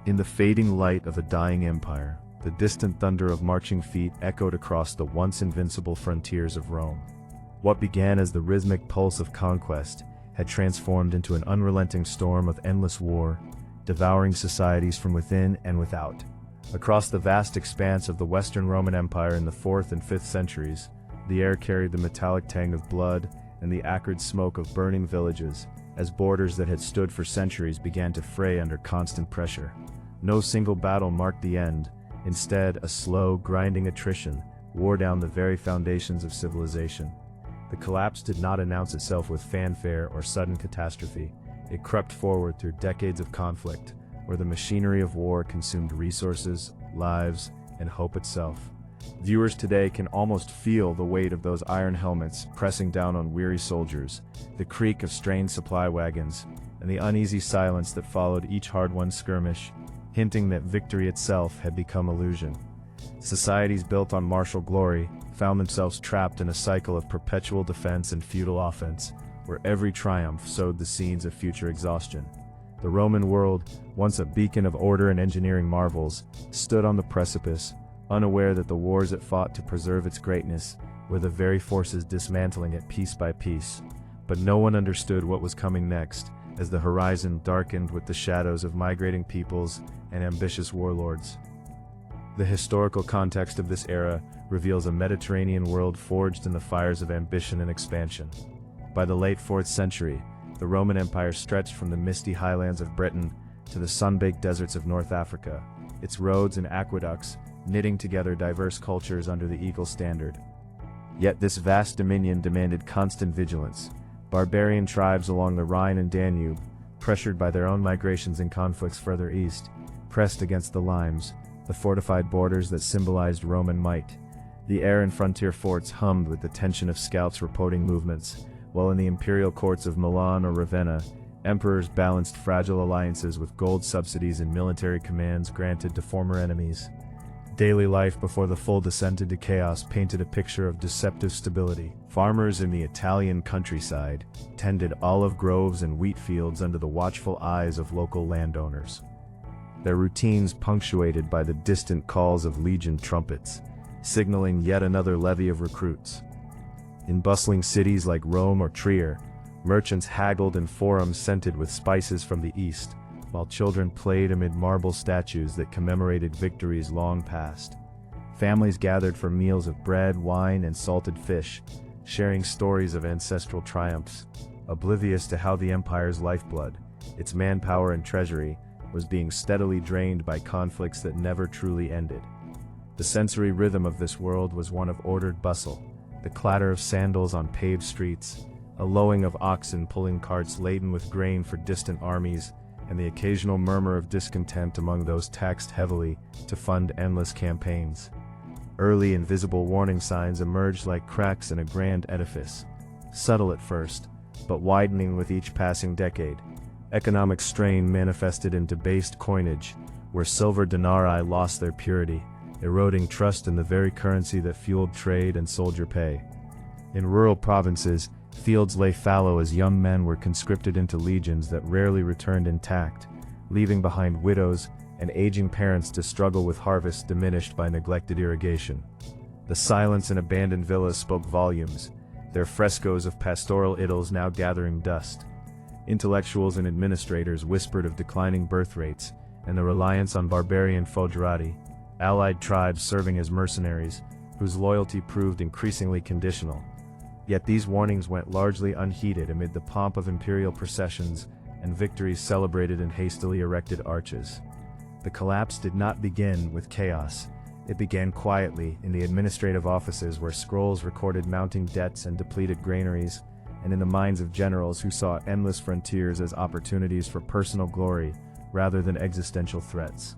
In the fading light of a dying empire, the distant thunder of marching feet echoed across the once invincible frontiers of Rome. What began as the rhythmic pulse of conquest had transformed into an unrelenting storm of endless war, devouring societies from within and without. Across the vast expanse of the Western Roman Empire in the 4th and 5th centuries, the air carried the metallic tang of blood and the acrid smoke of burning villages, as borders that had stood for centuries began to fray under constant pressure. No single battle marked the end. Instead, a slow, grinding attrition wore down the very foundations of civilization. The collapse did not announce itself with fanfare or sudden catastrophe. It crept forward through decades of conflict, where the machinery of war consumed resources, lives, and hope itself. Viewers today can almost feel the weight of those iron helmets pressing down on weary soldiers, the creak of strained supply wagons, and the uneasy silence that followed each hard-won skirmish, hinting that victory itself had become illusion. Societies built on martial glory found themselves trapped in a cycle of perpetual defense and futile offense, where every triumph sowed the seeds of future exhaustion. The Roman world, once a beacon of order and engineering marvels, stood on the precipice, unaware that the wars it fought to preserve its greatness were the very forces dismantling it piece by piece. But no one understood what was coming next, as the horizon darkened with the shadows of migrating peoples and ambitious warlords. The historical context of this era reveals a Mediterranean world forged in the fires of ambition and expansion. By the late 4th century, the Roman Empire stretched from the misty highlands of Britain to the sun-baked deserts of North Africa, its roads and aqueducts knitting together diverse cultures under the eagle standard. Yet this vast dominion demanded constant vigilance. Barbarian tribes along the Rhine and Danube, pressured by their own migrations and conflicts further east, pressed against the limes, the fortified borders that symbolized Roman might. The air and frontier forts hummed with the tension of scouts reporting movements, while in the imperial courts of Milan or Ravenna, emperors balanced fragile alliances with gold subsidies and military commands granted to former enemies. Daily life before the full descent into chaos painted a picture of deceptive stability. Farmers in the Italian countryside tended olive groves and wheat fields under the watchful eyes of local landowners, their routines punctuated by the distant calls of legion trumpets, signaling yet another levy of recruits. In bustling cities like Rome or Trier, merchants haggled in forums scented with spices from the east, while children played amid marble statues that commemorated victories long past. Families gathered for meals of bread, wine, and salted fish, sharing stories of ancestral triumphs, oblivious to how the empire's lifeblood, its manpower and treasury, was being steadily drained by conflicts that never truly ended. The sensory rhythm of this world was one of ordered bustle, the clatter of sandals on paved streets, a lowing of oxen pulling carts laden with grain for distant armies, and the occasional murmur of discontent among those taxed heavily to fund endless campaigns. Early invisible warning signs emerged like cracks in a grand edifice, subtle at first, but widening with each passing decade. Economic strain manifested in debased coinage, where silver denarii lost their purity, eroding trust in the very currency that fueled trade and soldier pay. In rural provinces, fields lay fallow as young men were conscripted into legions that rarely returned intact, leaving behind widows and aging parents to struggle with harvests diminished by neglected irrigation. The silence in abandoned villas spoke volumes, their frescoes of pastoral idylls now gathering dust. Intellectuals and administrators whispered of declining birth rates and the reliance on barbarian foederati, allied tribes serving as mercenaries, whose loyalty proved increasingly conditional. Yet these warnings went largely unheeded amid the pomp of imperial processions and victories celebrated in hastily erected arches. The collapse did not begin with chaos. It began quietly in the administrative offices where scrolls recorded mounting debts and depleted granaries, and in the minds of generals who saw endless frontiers as opportunities for personal glory rather than existential threats.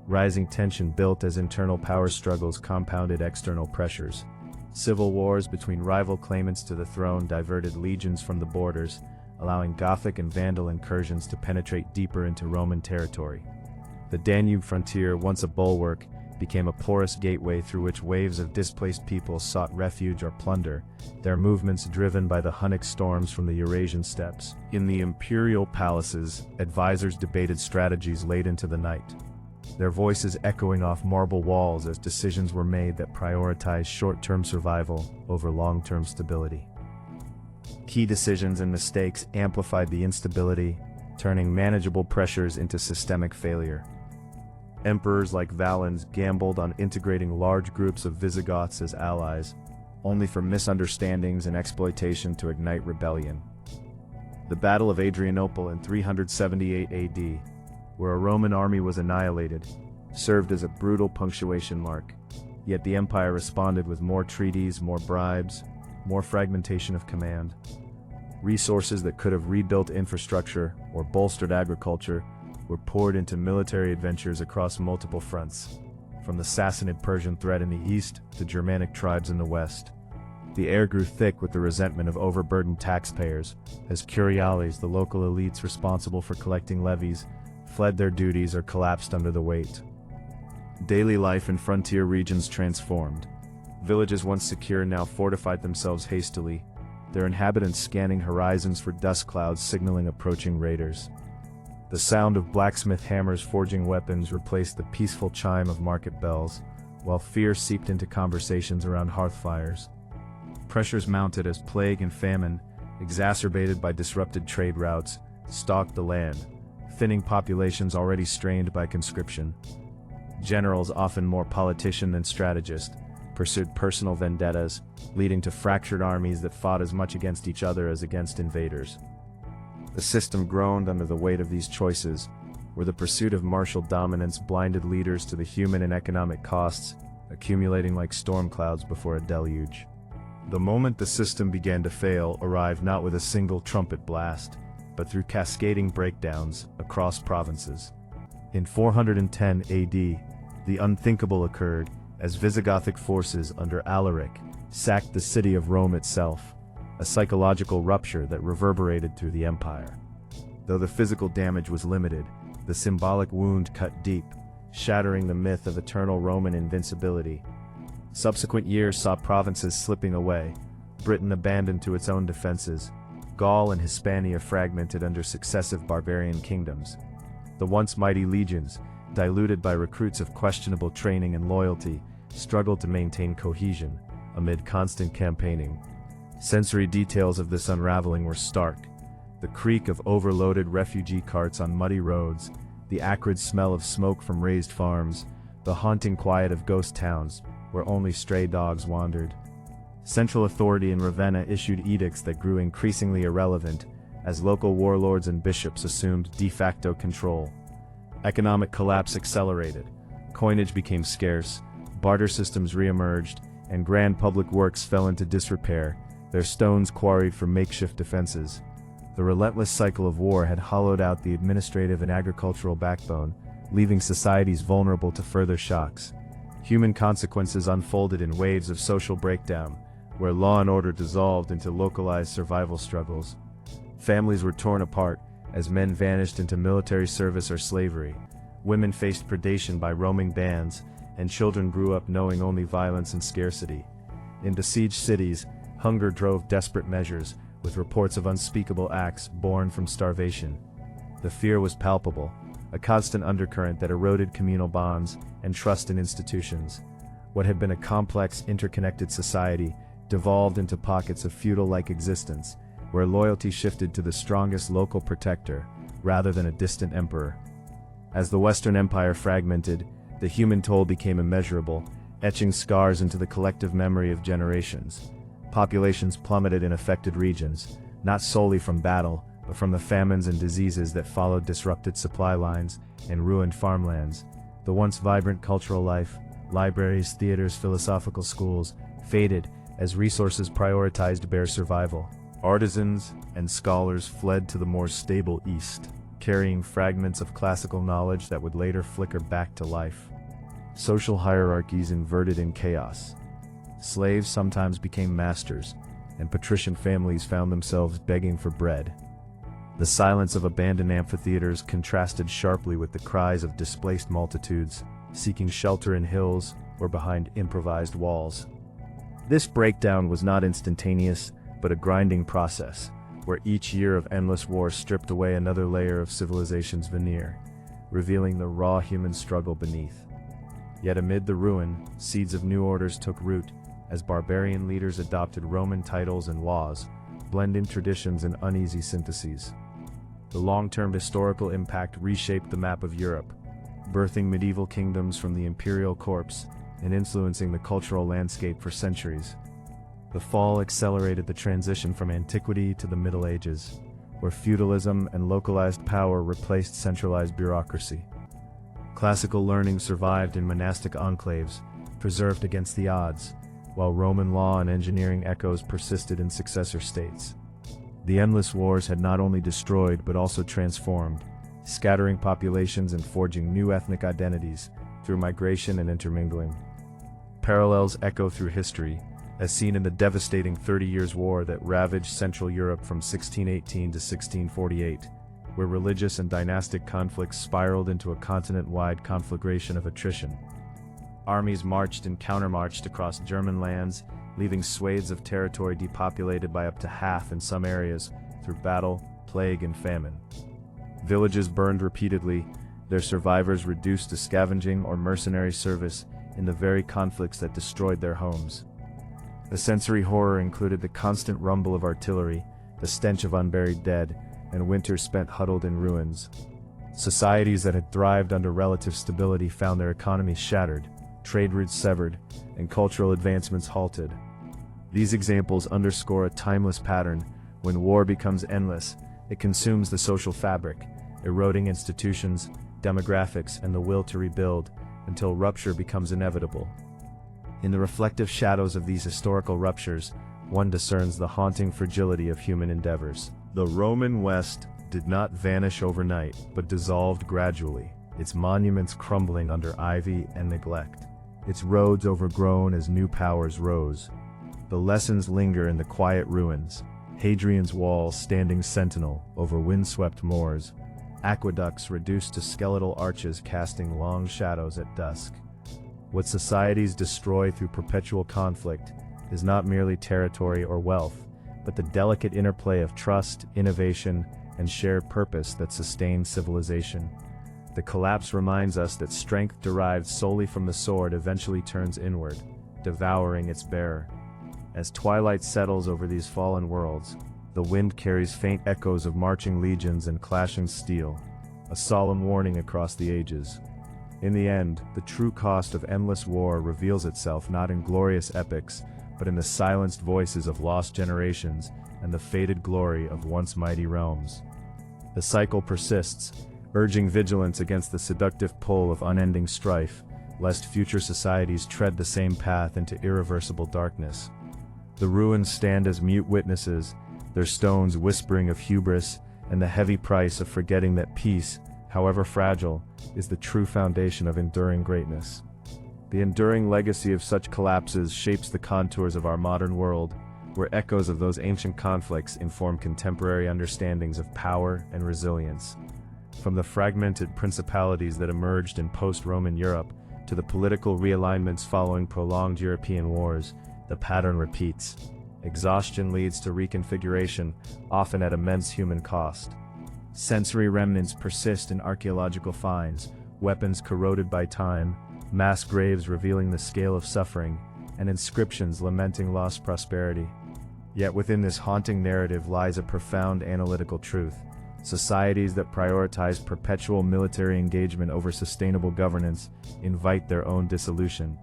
Rising tension built as internal power struggles compounded external pressures. Civil wars between rival claimants to the throne diverted legions from the borders, allowing Gothic and Vandal incursions to penetrate deeper into Roman territory. The Danube frontier, once a bulwark, became a porous gateway through which waves of displaced people sought refuge or plunder, their movements driven by the Hunnic storms from the Eurasian steppes. In the imperial palaces, advisors debated strategies late into the night, their voices echoing off marble walls as decisions were made that prioritized short-term survival over long-term stability. Key decisions and mistakes amplified the instability, turning manageable pressures into systemic failure. Emperors like Valens gambled on integrating large groups of Visigoths as allies, only for misunderstandings and exploitation to ignite rebellion. The Battle of Adrianople in 378 AD, where a Roman army was annihilated, served as a brutal punctuation mark, yet the empire responded with more treaties, more bribes, more fragmentation of command. Resources that could have rebuilt infrastructure or bolstered agriculture were poured into military adventures across multiple fronts, from the Sassanid Persian threat in the east to Germanic tribes in the west. The air grew thick with the resentment of overburdened taxpayers, as curiales, the local elites responsible for collecting levies, fled their duties or collapsed under the weight. Daily life in frontier regions transformed. Villages once secure now fortified themselves hastily, their inhabitants scanning horizons for dust clouds signaling approaching raiders. The sound of blacksmith hammers forging weapons replaced the peaceful chime of market bells, while fear seeped into conversations around hearth fires. Pressures mounted as plague and famine, exacerbated by disrupted trade routes, stalked the land, thinning populations already strained by conscription. Generals, often more politician than strategist, pursued personal vendettas, leading to fractured armies that fought as much against each other as against invaders. The system groaned under the weight of these choices, where the pursuit of martial dominance blinded leaders to the human and economic costs, accumulating like storm clouds before a deluge. The moment the system began to fail arrived not with a single trumpet blast, but through cascading breakdowns across provinces. In 410 AD, the unthinkable occurred as Visigothic forces under Alaric sacked the city of Rome itself, a psychological rupture that reverberated through the empire. Though the physical damage was limited, the symbolic wound cut deep, shattering the myth of eternal Roman invincibility. Subsequent years saw provinces slipping away, Britain abandoned to its own defenses, Gaul and Hispania fragmented under successive barbarian kingdoms. The once mighty legions, diluted by recruits of questionable training and loyalty, struggled to maintain cohesion amid constant campaigning. Sensory details of this unraveling were stark. The creak of overloaded refugee carts on muddy roads, the acrid smell of smoke from razed farms, the haunting quiet of ghost towns, where only stray dogs wandered. Central authority in Ravenna issued edicts that grew increasingly irrelevant as local warlords and bishops assumed de facto control. Economic collapse accelerated. Coinage became scarce, barter systems re-emerged, and grand public works fell into disrepair, their stones quarried for makeshift defenses. The relentless cycle of war had hollowed out the administrative and agricultural backbone, leaving societies vulnerable to further shocks. Human consequences unfolded in waves of social breakdown, where law and order dissolved into localized survival struggles. Families were torn apart, as men vanished into military service or slavery. Women faced predation by roaming bands, and children grew up knowing only violence and scarcity. In besieged cities, hunger drove desperate measures, with reports of unspeakable acts born from starvation. The fear was palpable, a constant undercurrent that eroded communal bonds and trust in institutions. What had been a complex, interconnected society devolved into pockets of feudal-like existence, where loyalty shifted to the strongest local protector, rather than a distant emperor. As the Western Empire fragmented, the human toll became immeasurable, etching scars into the collective memory of generations. Populations plummeted in affected regions, not solely from battle, but from the famines and diseases that followed disrupted supply lines and ruined farmlands. The once vibrant cultural life, libraries, theaters, philosophical schools, faded as resources prioritized bare survival. Artisans and scholars fled to the more stable East, carrying fragments of classical knowledge that would later flicker back to life. Social hierarchies inverted in chaos. Slaves sometimes became masters, and patrician families found themselves begging for bread. The silence of abandoned amphitheaters contrasted sharply with the cries of displaced multitudes, seeking shelter in hills or behind improvised walls. This breakdown was not instantaneous, but a grinding process, where each year of endless war stripped away another layer of civilization's veneer, revealing the raw human struggle beneath. Yet amid the ruin, seeds of new orders took root, as barbarian leaders adopted Roman titles and laws, blending traditions in uneasy syntheses. The long-term historical impact reshaped the map of Europe, birthing medieval kingdoms from the imperial corpse and influencing the cultural landscape for centuries. The fall accelerated the transition from antiquity to the Middle Ages, where feudalism and localized power replaced centralized bureaucracy. Classical learning survived in monastic enclaves, preserved against the odds, while Roman law and engineering echoes persisted in successor states. The endless wars had not only destroyed but also transformed, scattering populations and forging new ethnic identities through migration and intermingling. Parallels echo through history, as seen in the devastating 30 Years' War that ravaged Central Europe from 1618 to 1648, where religious and dynastic conflicts spiraled into a continent-wide conflagration of attrition. Armies marched and countermarched across German lands, leaving swathes of territory depopulated by up to half in some areas through battle, plague, and famine. Villages burned repeatedly, their survivors reduced to scavenging or mercenary service in the very conflicts that destroyed their homes. The sensory horror included the constant rumble of artillery, the stench of unburied dead, and winters spent huddled in ruins. Societies that had thrived under relative stability found their economies shattered, trade routes severed, and cultural advancements halted. These examples underscore a timeless pattern. When war becomes endless, it consumes the social fabric, eroding institutions, demographics, and the will to rebuild, until rupture becomes inevitable. In the reflective shadows of these historical ruptures, one discerns the haunting fragility of human endeavors. The Roman West did not vanish overnight, but dissolved gradually, its monuments crumbling under ivy and neglect, its roads overgrown as new powers rose. The lessons linger in the quiet ruins, Hadrian's Wall standing sentinel over windswept moors, aqueducts reduced to skeletal arches casting long shadows at dusk. What societies destroy through perpetual conflict is not merely territory or wealth, but the delicate interplay of trust, innovation, and shared purpose that sustains civilization. The collapse reminds us that strength derived solely from the sword eventually turns inward, devouring its bearer. As twilight settles over these fallen worlds, the wind carries faint echoes of marching legions and clashing steel, a solemn warning across the ages. In the end, the true cost of endless war reveals itself not in glorious epics, but in the silenced voices of lost generations and the faded glory of once mighty realms. The cycle persists, urging vigilance against the seductive pull of unending strife, lest future societies tread the same path into irreversible darkness. The ruins stand as mute witnesses, their stones whispering of hubris and the heavy price of forgetting that peace, however fragile, is the true foundation of enduring greatness. The enduring legacy of such collapses shapes the contours of our modern world, where echoes of those ancient conflicts inform contemporary understandings of power and resilience. From the fragmented principalities that emerged in post-Roman Europe to the political realignments following prolonged European wars, the pattern repeats. Exhaustion leads to reconfiguration, often at immense human cost. Sensory remnants persist in archaeological finds, weapons corroded by time, mass graves revealing the scale of suffering, and inscriptions lamenting lost prosperity. Yet within this haunting narrative lies a profound analytical truth. Societies that prioritize perpetual military engagement over sustainable governance invite their own dissolution.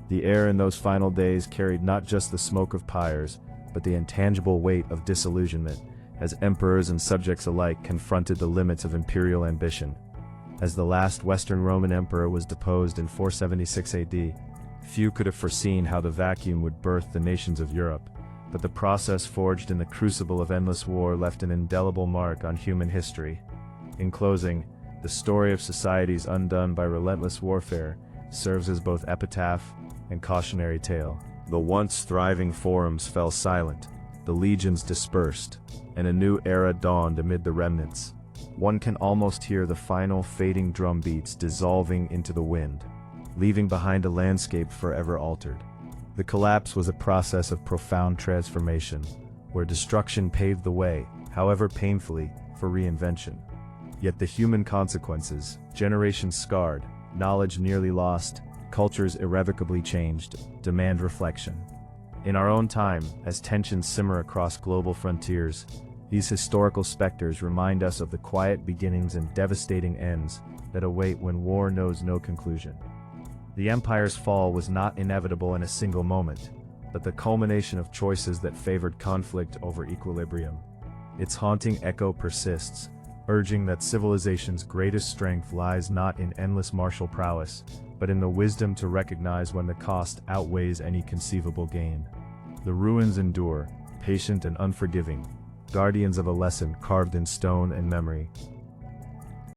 The air in those final days carried not just the smoke of pyres, but the intangible weight of disillusionment, as emperors and subjects alike confronted the limits of imperial ambition. As the last Western Roman emperor was deposed in 476 AD, few could have foreseen how the vacuum would birth the nations of Europe, but the process forged in the crucible of endless war left an indelible mark on human history. In closing, the story of societies undone by relentless warfare serves as both epitaph and cautionary tale. The once thriving forums fell silent, the legions dispersed, and a new era dawned amid the remnants. One can almost hear the final fading drum beats dissolving into the wind. leaving behind a landscape forever altered. The collapse was a process of profound transformation, where destruction paved the way, however painfully, for reinvention. Yet the human consequences, generations scarred, knowledge nearly lost, cultures irrevocably changed, demand reflection. In our own time, as tensions simmer across global frontiers, these historical specters remind us of the quiet beginnings and devastating ends that await when war knows no conclusion. The empire's fall was not inevitable in a single moment, but the culmination of choices that favored conflict over equilibrium. Its haunting echo persists, urging that civilization's greatest strength lies not in endless martial prowess, but in the wisdom to recognize when the cost outweighs any conceivable gain. The ruins endure, patient and unforgiving, guardians of a lesson carved in stone and memory,